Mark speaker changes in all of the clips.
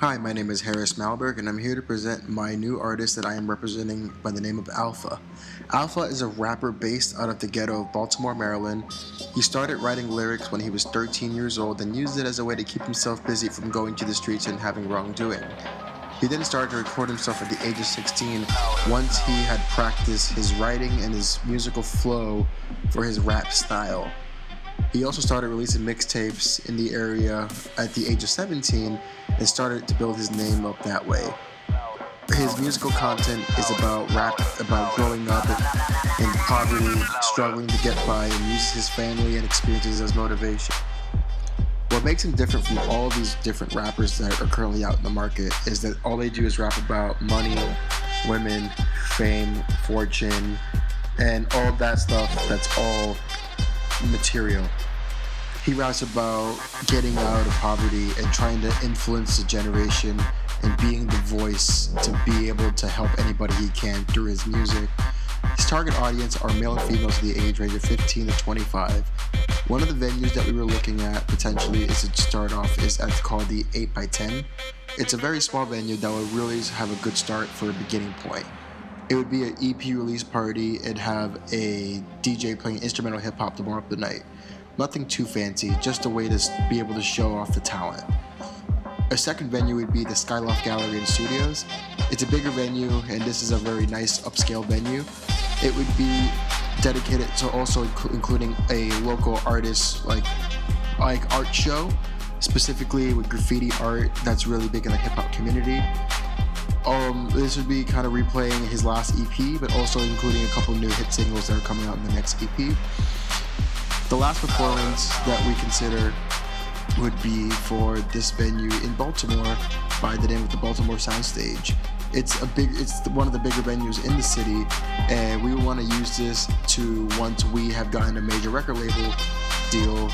Speaker 1: Hi, my name is Harris Malberg, and I'm here to present my new artist that I am representing by the name of Alpha. Alpha is a rapper based out of the ghetto of Baltimore, Maryland. He started writing lyrics when he was 13 years old and used it as a way to keep himself busy from going to the streets and having wrongdoing. He then started to record himself at the age of 16 once he had practiced his writing and his musical flow for his rap style. He also started releasing mixtapes in the area at the age of 17 and started to build his name up that way. His musical content is about rap, about growing up in poverty, struggling to get by, and uses his family and experiences as motivation. What makes him different from all these different rappers that are currently out in the market is that all they do is rap about money, women, fame, fortune, and all that stuff that's all material. He raps about getting out of poverty and trying to influence the generation and being the voice to be able to help anybody he can through his music. His target audience are male and females of the age range of 15 to 25. One of the venues that we were looking at potentially is to start off is called the 8x10. It's a very small venue that will really have a good start for a beginning point. It would be an EP release party. It'd have a DJ playing instrumental hip hop to warm up the night. Nothing too fancy, just a way to be able to show off the talent. A second venue would be the Skyloft Gallery and Studios. It's a bigger venue, and this is a very nice upscale venue. It would be dedicated to also including a local artist like art show, specifically with graffiti art that's really big in the hip hop community. This would be kind of replaying his last EP, but also including a couple new hit singles that are coming out in the next EP. The last performance that we consider would be for this venue in Baltimore by the name of the Baltimore Soundstage. It's one of the bigger venues in the city, and we want to use this to, once we have gotten a major record label deal,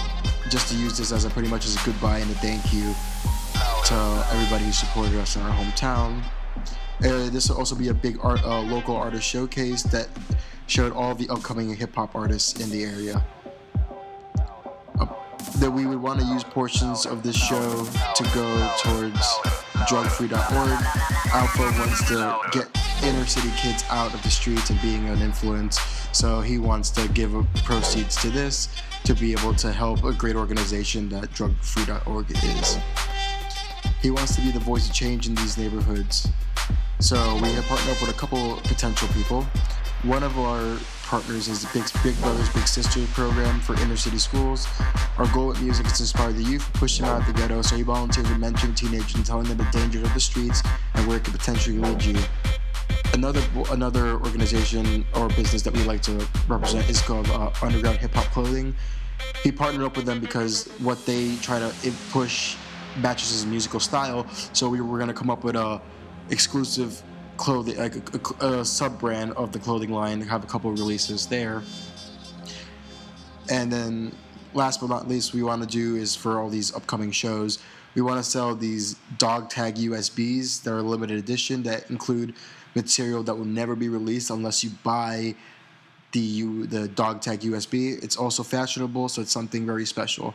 Speaker 1: just to use this as pretty much as a goodbye and a thank you to everybody who supported us in our hometown. This will also be a big local artist showcase that showed all the upcoming hip hop artists in the area. That we would want to use portions of this show to go towards drugfree.org. Alpha wants to get inner city kids out of the streets and being an influence, so he wants to give proceeds to this to be able to help a great organization that drugfree.org is. He wants to be the voice of change in these neighborhoods. So we have partnered up with a couple potential people. One of our partners is the Big Brothers Big Sisters program for inner city schools. Our goal with music is to inspire the youth, push them out of the ghetto, so he volunteers with mentoring teenagers and telling them the dangers of the streets and where it could potentially lead you. Another organization or business that we like to represent is called Underground Hip Hop Clothing. He partnered up with them because what they try to push matches his musical style, so we were going to come up with a exclusive clothing, like a sub brand of the clothing line, have a couple of releases there. And then last but not least, we want to do is for all these upcoming shows, we want to sell these dog tag USBs that are limited edition that include material that will never be released unless you buy the dog tag USB. It's also fashionable, so it's something very special.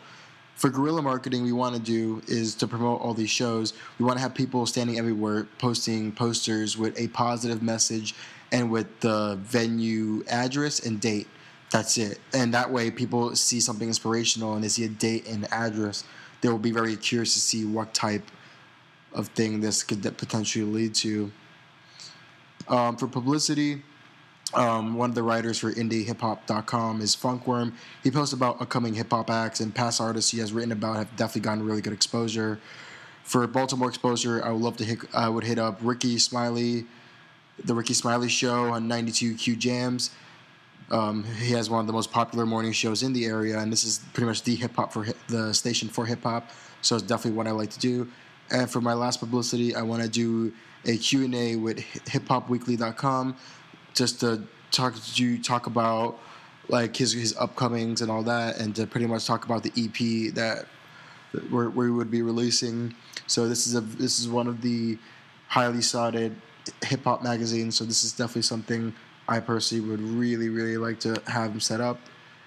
Speaker 1: For guerrilla marketing, we want to do is to promote all these shows. We want to have people standing everywhere posting posters with a positive message and with the venue address and date. That's it. And that way people see something inspirational and they see a date and address. They will be very curious to see what type of thing this could potentially lead to. For publicity, one of the writers for indiehiphop.com is Funkworm. He posts about upcoming hip-hop acts, and past artists he has written about have definitely gotten really good exposure. For Baltimore exposure, I would hit up Ricky Smiley, the Ricky Smiley Show on 92Q Jams. He has one of the most popular morning shows in the area, and this is pretty much the station for hip-hop, so it's definitely what I like to do. And for my last publicity, I want to do a Q&A with hiphopweekly.com, just to talk about like his upcomings and all that, and to pretty much talk about the EP that we would be releasing. So this is one of the highly sought hip hop magazines. So this is definitely something I personally would really like to have him set up.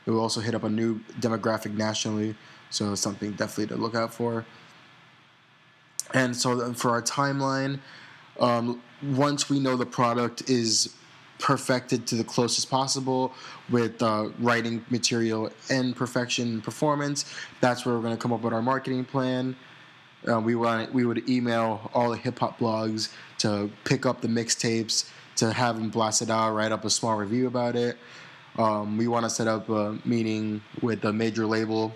Speaker 1: It will also hit up a new demographic nationally, so it's something definitely to look out for. And so for our timeline, once we know the product is perfected to the closest possible with writing material and perfection and performance, that's where we're going to come up with our marketing plan. We would email all the hip hop blogs to pick up the mixtapes, to have them blast it out, write up a small review about it. We want to set up a meeting with a major label,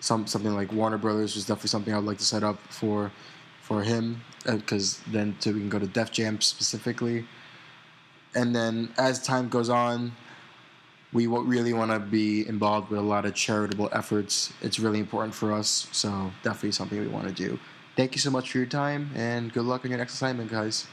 Speaker 1: something like Warner Brothers is definitely something I would like to set up for him, because then we can go to Def Jam specifically. And then as time goes on, we really want to be involved with a lot of charitable efforts. It's really important for us, so definitely something we want to do. Thank you so much for your time, and good luck on your next assignment, guys.